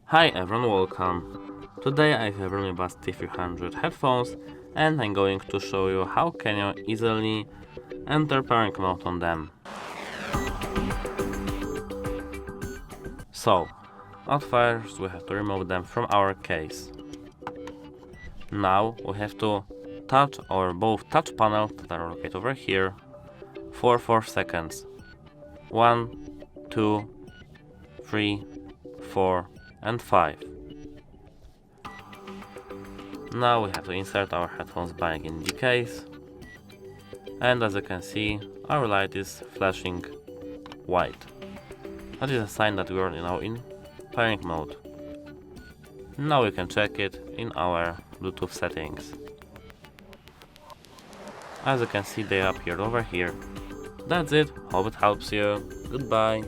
Hi everyone, welcome. Today I have Realme Buds T300 headphones and I'm going to show you how can you easily enter pairing mode on them. So, at first we have to remove them from our case. Now we have to touch our both touch panels that are located over here for 4 seconds. 1, 2, 3, 4 and 5. Now we have to insert our headphones back in the case, and as you can see, our light is flashing white. That is a sign that we are now in pairing mode. Now we can check it in our Bluetooth settings. As you can see, they appeared over here. That's it, hope it helps you. Goodbye.